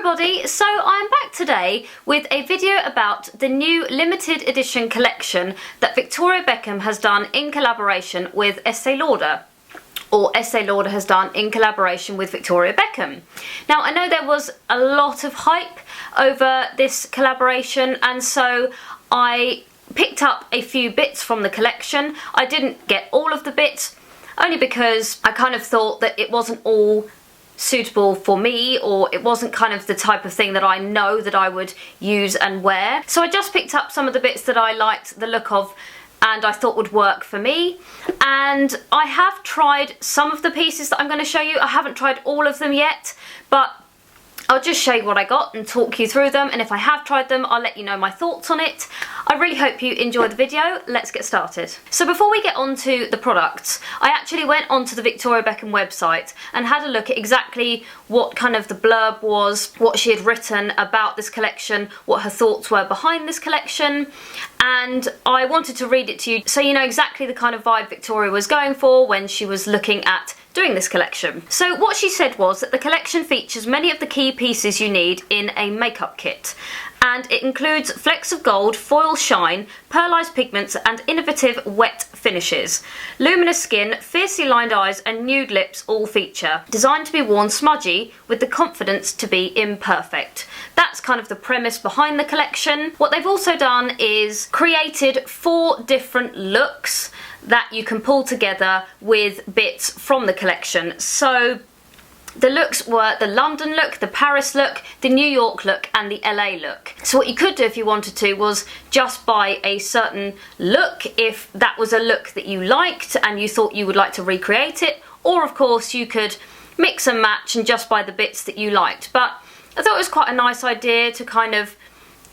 everybody, so I'm back today with a video about the new limited edition collection that Victoria Beckham has done in collaboration with Estee Lauder, or Estee Lauder has done in collaboration with Victoria Beckham. Now I know there was a lot of hype over this collaboration, and so I picked up a few bits from the collection. I didn't get all of the bits, only because I kind of thought that it wasn't all suitable for me, or it wasn't kind of the type of thing that I know that I would use and wear. So I just picked up some of the bits that I liked the look of and I thought would work for me. And I have tried some of the pieces that I'm going to show you. I haven't tried all of them yet, but I'll just show you what I got and talk you through them, and if I have tried them, I'll let you know my thoughts on it. I really hope you enjoy the video. Let's get started. So before we get on to the products, I actually went onto the Victoria Beckham website and had a look at exactly what kind of the blurb was, what she had written about this collection, what her thoughts were behind this collection, and I wanted to read it to you so you know exactly the kind of vibe Victoria was going for when she was looking at doing this collection. So what she said was that the collection features many of the key pieces you need in a makeup kit, and it includes flecks of gold, foil shine, pearlized pigments and innovative wet finishes. Luminous skin, fiercely lined eyes and nude lips all feature. Designed to be worn smudgy with the confidence to be imperfect. That's kind of the premise behind the collection. What they've also done is created 4 different looks that you can pull together with bits from the collection. So the looks were the London look, the Paris look, the New York look and the LA look. So what you could do if you wanted to was just buy a certain look if that was a look that you liked and you thought you would like to recreate it, or of course you could mix and match and just buy the bits that you liked. But I thought it was quite a nice idea to kind of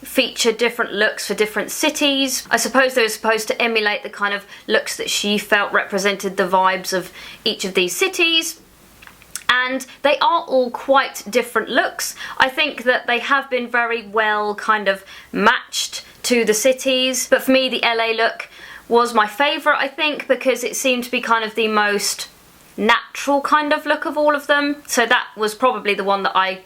feature different looks for different cities. I suppose they were supposed to emulate the kind of looks that she felt represented the vibes of each of these cities, and they are all quite different looks. I think that they have been very well kind of matched to the cities, but for me the LA look was my favourite, I think, because it seemed to be kind of the most natural kind of look of all of them. So that was probably the one that I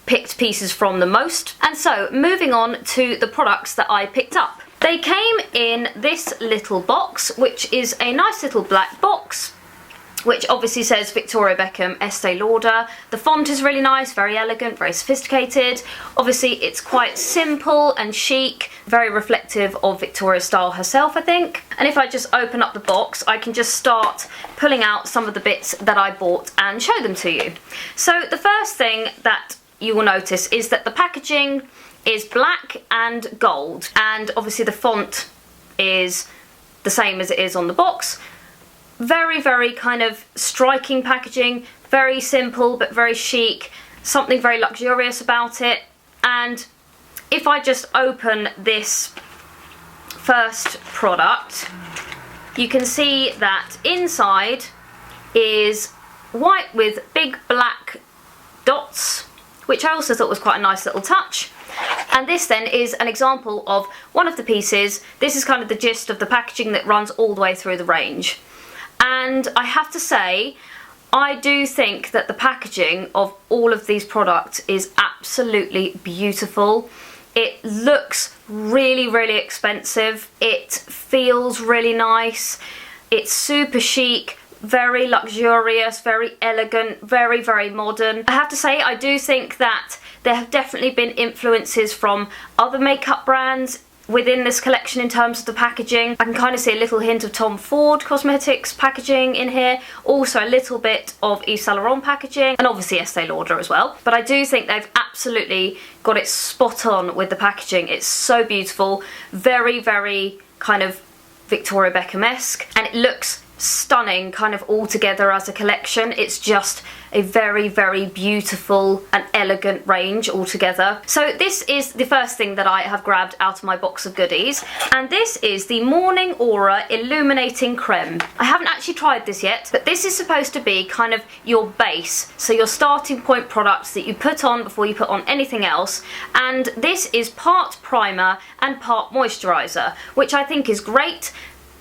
picked pieces from the most. And so moving on to the products that I picked up. They came in this little box, which is a nice little black box, which obviously says Victoria Beckham, Estee Lauder. The font is really nice, very elegant, very sophisticated. Obviously it's quite simple and chic, very reflective of Victoria's style herself, I think. And if I just open up the box, I can just start pulling out some of the bits that I bought and show them to you. So the first thing that you will notice is that the packaging is black and gold, and obviously the font is the same as it is on the box. Very, very kind of striking packaging, very simple but very chic, something very luxurious about it. And if I just open this first product, you can see that inside is white with big black dots, which I also thought was quite a nice little touch. And this then is an example of one of the pieces. This is kind of the gist of the packaging that runs all the way through the range. And I have to say, I do think that the packaging of all of these products is absolutely beautiful. It looks really, really expensive. It feels really nice. It's super chic, very luxurious, very elegant, very, very modern. I have to say, I do think that there have definitely been influences from other makeup brands within this collection in terms of the packaging. I can kind of see a little hint of Tom Ford Cosmetics packaging in here, also a little bit of Yves Saint Laurent packaging, and obviously Estee Lauder as well. But I do think they've absolutely got it spot on with the packaging. It's so beautiful, very, very kind of Victoria Beckham-esque, and it looks stunning kind of all together as a collection. It's just a very, very beautiful and elegant range altogether. So this is the first thing that I have grabbed out of my box of goodies, and this is the Morning Aura Illuminating Creme. I haven't actually tried this yet, but this is supposed to be kind of your base, so your starting point products that you put on before you put on anything else. And this is part primer and part moisturizer, which I think is great.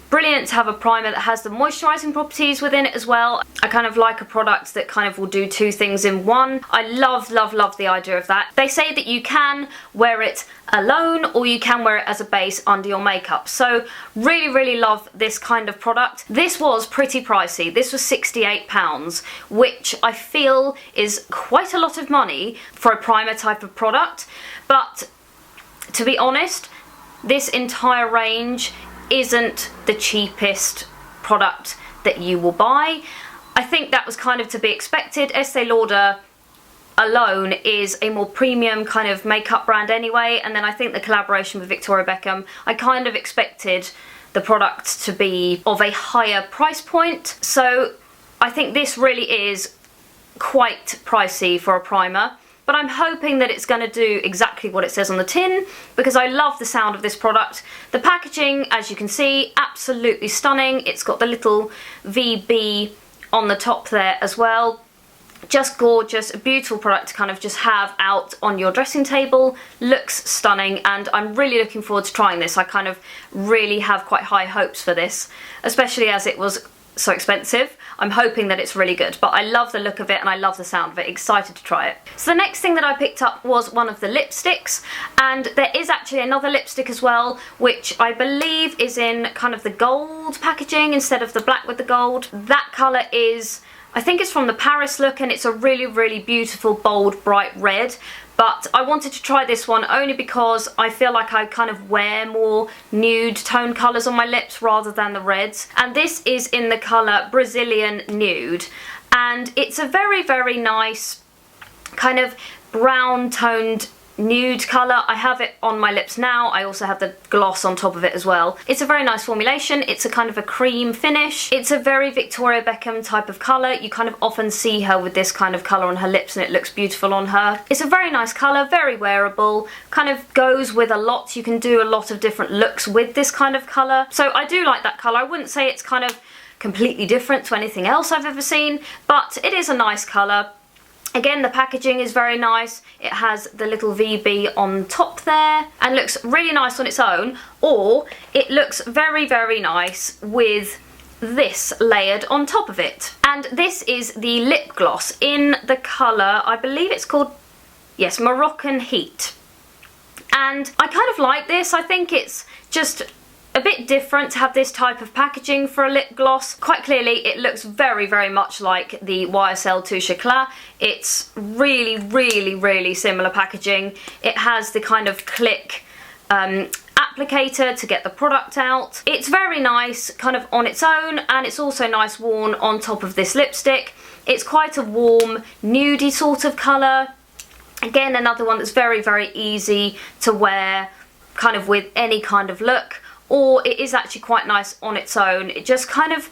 brilliant to have a primer that has the moisturising properties within it as well. I kind of like a product that kind of will do two things in one. I love, love, love the idea of that. They say that you can wear it alone or you can wear it as a base under your makeup. So really, really love this kind of product. This was pretty pricey. This was £68, which I feel is quite a lot of money for a primer type of product. But to be honest, this entire range isn't the cheapest product that you will buy. I think that was kind of to be expected. Estee Lauder alone is a more premium kind of makeup brand anyway, and then I think the collaboration with Victoria Beckham, I kind of expected the product to be of a higher price point. So I think this really is quite pricey for a primer. But I'm hoping that it's going to do exactly what it says on the tin, because I love the sound of this product. The packaging, as you can see, absolutely stunning. It's got the little VB on the top there as well. Just gorgeous, a beautiful product to kind of just have out on your dressing table. Looks stunning, and I'm really looking forward to trying this. I kind of really have quite high hopes for this, especially as it was so expensive. I'm hoping that it's really good, but I love the look of it and I love the sound of it. Excited to try it. So the next thing that I picked up was one of the lipsticks, and there is actually another lipstick as well, which I believe is in kind of the gold packaging instead of the black with the gold. That colour is, I think it's from the Paris look, and it's a really, really beautiful, bold, bright red. But I wanted to try this one only because I feel like I kind of wear more nude tone colours on my lips rather than the reds. And this is in the colour Brazilian Nude. And it's a very, very nice kind of brown toned nude colour. I have it on my lips now. I also have the gloss on top of it as well. It's a very nice formulation. It's a kind of a cream finish. It's a very Victoria Beckham type of colour. You kind of often see her with this kind of colour on her lips and it looks beautiful on her. It's a very nice colour, very wearable, kind of goes with a lot. You can do a lot of different looks with this kind of colour. So I do like that colour. I wouldn't say it's kind of completely different to anything else I've ever seen, but it is a nice colour. Again, the packaging is very nice. It has the little VB on top there and looks really nice on its own, or it looks very, very nice with this layered on top of it. And this is the lip gloss in the colour, I believe it's called, yes, Moroccan Heat. And I kind of like this. I think it's just a bit different to have this type of packaging for a lip gloss. Quite clearly it looks very, very much like the YSL Touche Éclat. It's really, really, really similar packaging. It has the kind of click applicator to get the product out. It's very nice kind of on its own, and it's also nice worn on top of this lipstick. It's quite a warm, nudie sort of colour. Again, another one that's very, very easy to wear kind of with any kind of look. Or it is actually quite nice on its own. It just kind of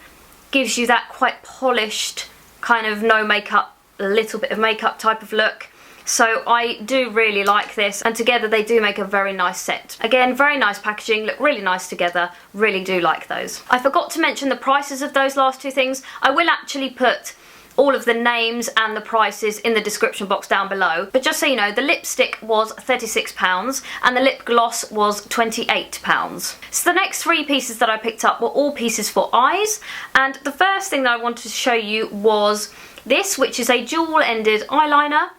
gives you that quite polished, kind of no makeup, a little bit of makeup type of look. So I do really like this, and together they do make a very nice set. Again, very nice packaging, look really nice together, really do like those. I forgot to mention the prices of those last two things. I will actually put all of the names and the prices in the description box down below. But just so you know, the lipstick was £36 and the lip gloss was £28. So the next three pieces that I picked up were all pieces for eyes, and the first thing that I wanted to show you was this, which is a dual-ended eyeliner.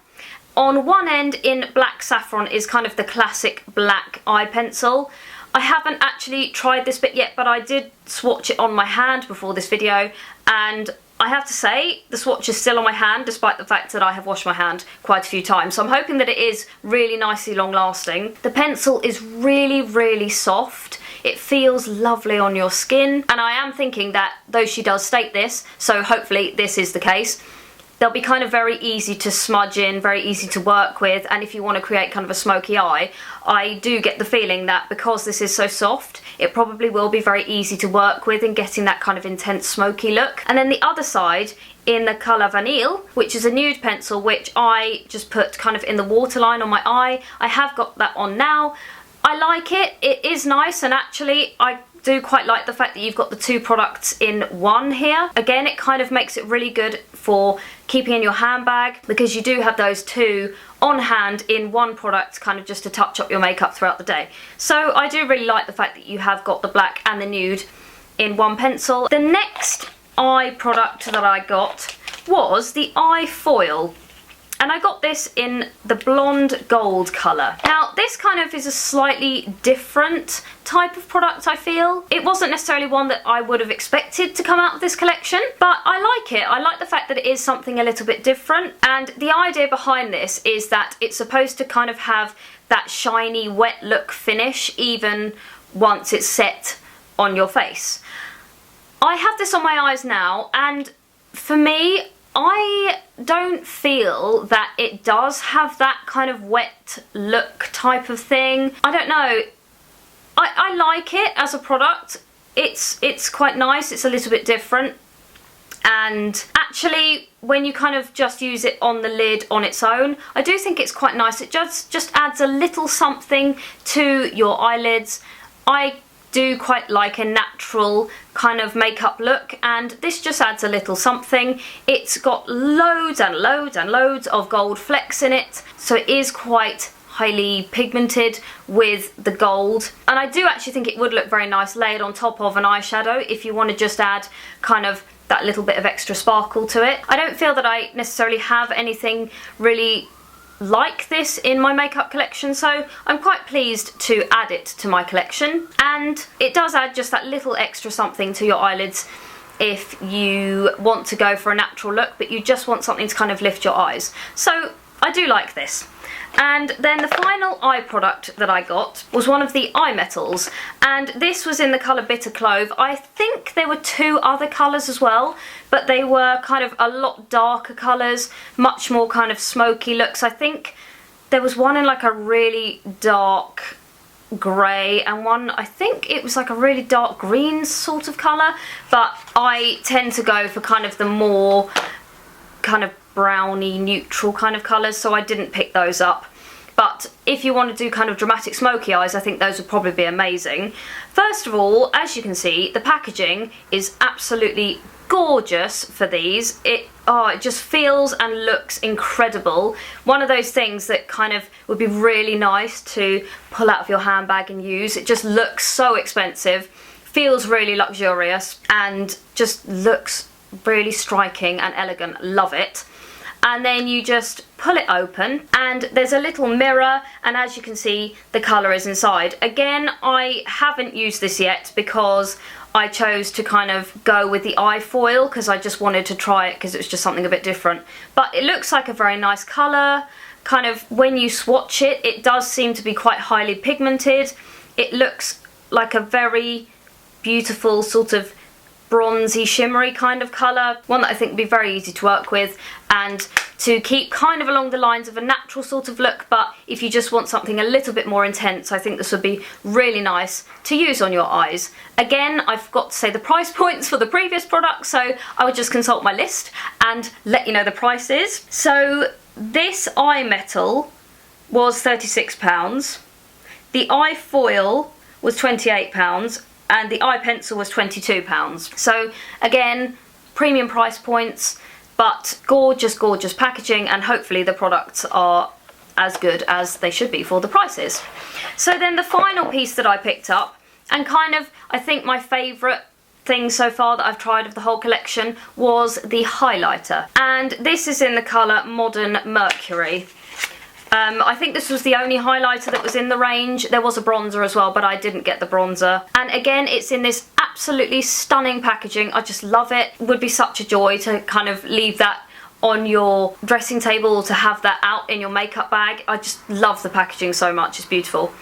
On one end in black saffron is kind of the classic black eye pencil. I haven't actually tried this bit yet, but I did swatch it on my hand before this video, and I have to say, the swatch is still on my hand, despite the fact that I have washed my hand quite a few times. So I'm hoping that it is really nicely long lasting. The pencil is really, really soft. It feels lovely on your skin. And I am thinking that, though she does state this, so hopefully this is the case, they'll be kind of very easy to smudge in, very easy to work with, and if you want to create kind of a smoky eye, I do get the feeling that because this is so soft, it probably will be very easy to work with in getting that kind of intense smoky look. And then the other side, in the colour Vanille, which is a nude pencil, which I just put kind of in the waterline on my eye. I have got that on now. I like it, it is nice, and actually I do quite like the fact that you've got the two products in one here. Again, it kind of makes it really good for keeping in your handbag, because you do have those two on hand in one product, kind of just to touch up your makeup throughout the day. So I do really like the fact that you have got the black and the nude in one pencil. The next eye product that I got was the eye foil. And I got this in the blonde gold colour. Now, this kind of is a slightly different type of product, I feel. It wasn't necessarily one that I would have expected to come out of this collection, but I like it. I like the fact that it is something a little bit different. And the idea behind this is that it's supposed to kind of have that shiny, wet look finish, even once it's set on your face. I have this on my eyes now, and for me, I don't feel that it does have that kind of wet look type of thing. I don't know. I like it as a product. It's quite nice. It's a little bit different. And actually, when you kind of just use it on the lid on its own, I do think it's quite nice. It just adds a little something to your eyelids. I do quite like a natural kind of makeup look, and this just adds a little something. It's got loads and loads and loads of gold flecks in it, so it is quite highly pigmented with the gold, and I do actually think it would look very nice layered on top of an eyeshadow if you want to just add kind of that little bit of extra sparkle to it. I don't feel that I necessarily have anything really like this in my makeup collection, so I'm quite pleased to add it to my collection. And it does add just that little extra something to your eyelids if you want to go for a natural look but you just want something to kind of lift your eyes. So I do like this. And then the final eye product that I got was one of the eye metals, and this was in the colour Bitter Clove. I think there were two other colours as well, but they were kind of a lot darker colours, much more kind of smoky looks. I think there was one in like a really dark grey and one, I think it was like a really dark green sort of colour, but I tend to go for kind of the more kind of browny neutral kind of colours, so I didn't pick those up. But if you want to do kind of dramatic smoky eyes, I think those would probably be amazing. First of all, as you can see, the packaging is absolutely gorgeous for these. It just feels and looks incredible. One of those things that kind of would be really nice to pull out of your handbag and use. It just looks so expensive, feels really luxurious, and just looks really striking and elegant. Love it. And then you just pull it open, and there's a little mirror, and as you can see, the colour is inside. Again, I haven't used this yet because I chose to kind of go with the eye foil because I just wanted to try it because it was just something a bit different. But it looks like a very nice colour. Kind of when you swatch it, it does seem to be quite highly pigmented. It looks like a very beautiful sort of bronzy shimmery kind of colour, one that I think would be very easy to work with and to keep kind of along the lines of a natural sort of look, but if you just want something a little bit more intense, I think this would be really nice to use on your eyes. Again, I forgot to say the price points for the previous product, so I would just consult my list and let you know the prices. So this eye metal was £36, the eye foil was £28, and the eye pencil was £22. So again, premium price points, but gorgeous, gorgeous packaging, and hopefully the products are as good as they should be for the prices. So then the final piece that I picked up, and kind of I think my favourite thing so far that I've tried of the whole collection, was the highlighter. And this is in the colour Modern Mercury. I think this was the only highlighter that was in the range. There was a bronzer as well, but I didn't get the bronzer. And again, it's in this absolutely stunning packaging. I just love it. It would be such a joy to kind of leave that on your dressing table or to have that out in your makeup bag. I just love the packaging so much. It's beautiful.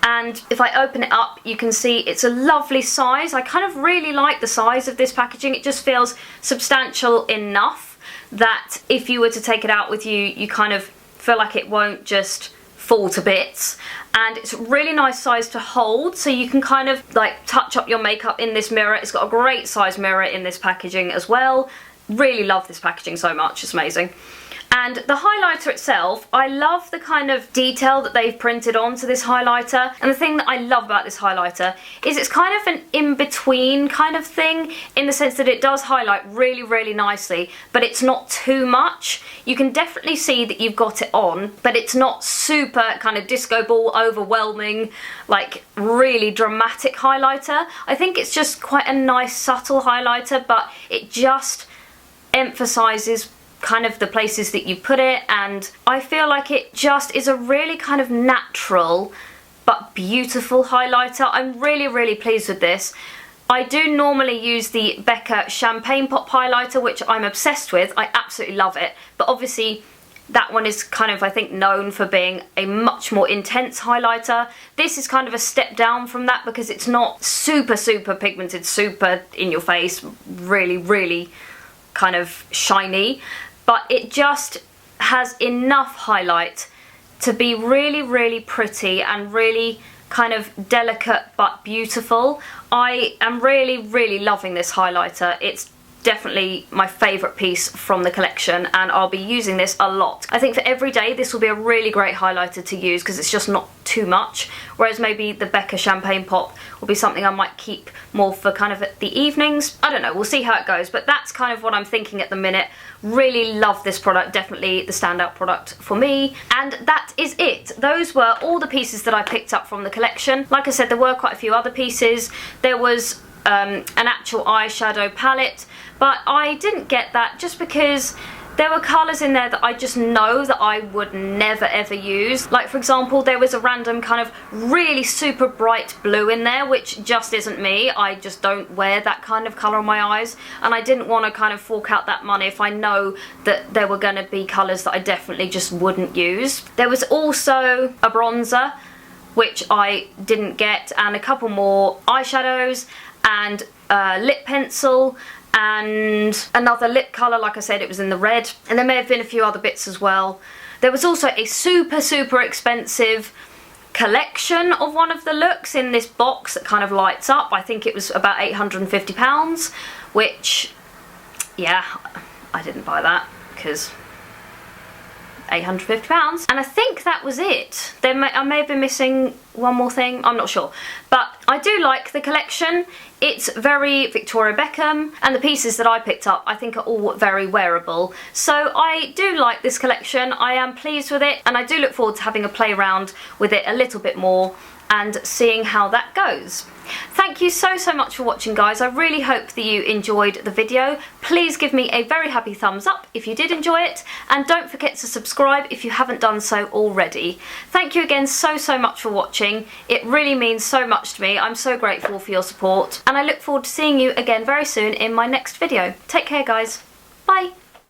And if I open it up, you can see it's a lovely size. I kind of really like the size of this packaging. It just feels substantial enough that if you were to take it out with you, you kind of feel like it won't just fall to bits. And it's a really nice size to hold, so you can kind of like touch up your makeup in this mirror. It's got a great size mirror in this packaging as well. Really love this packaging so much, it's amazing. And the highlighter itself, I love the kind of detail that they've printed onto this highlighter. And the thing that I love about this highlighter is it's kind of an in-between kind of thing, in the sense that it does highlight really, really nicely, but it's not too much. You can definitely see that you've got it on, but it's not super kind of disco ball, overwhelming, like really dramatic highlighter. I think it's just quite a nice, subtle highlighter, but it just emphasises kind of the places that you put it, and I feel like it just is a really kind of natural but beautiful highlighter. I'm really, really pleased with this. I do normally use the Becca Champagne Pop highlighter, which I'm obsessed with. I absolutely love it, but obviously that one is kind of, I think, known for being a much more intense highlighter. This is kind of a step down from that because it's not super, super pigmented, super in your face, really, really kind of shiny, but it just has enough highlight to be really, really pretty and really kind of delicate but beautiful. I am really, really loving this highlighter. It's definitely my favourite piece from the collection, and I'll be using this a lot. I think for every day this will be a really great highlighter to use because it's just not too much, whereas maybe the Becca Champagne Pop will be something I might keep more for kind of at the evenings. I don't know, we'll see how it goes, but that's kind of what I'm thinking at the minute. Really love this product, definitely the standout product for me. And that is it. Those were all the pieces that I picked up from the collection. Like I said, there were quite a few other pieces. There was an actual eyeshadow palette, but I didn't get that just because there were colours in there that I just know that I would never ever use. Like, for example, there was a random kind of really super bright blue in there, which just isn't me. I just don't wear that kind of colour on my eyes, and I didn't want to kind of fork out that money if I know that there were going to be colours that I definitely just wouldn't use. There was also a bronzer, which I didn't get, and a couple more eyeshadows, and lip pencil, and another lip colour. Like I said, it was in the red, and there may have been a few other bits as well. There was also a super, super expensive collection of one of the looks in this box that kind of lights up. I think it was about £850, which, yeah, I didn't buy that because £850, and I think that was it. I may have been missing one more thing, I'm not sure, but I do like the collection. It's very Victoria Beckham, and the pieces that I picked up I think are all very wearable, so I do like this collection. I am pleased with it, and I do look forward to having a play around with it a little bit more and seeing how that goes. Thank you so, so much for watching, guys. I really hope that you enjoyed the video. Please give me a very happy thumbs up if you did enjoy it, and don't forget to subscribe if you haven't done so already. Thank you again so, so much for watching. It really means so much to me. I'm so grateful for your support, and I look forward to seeing you again very soon in my next video. Take care, guys. Bye.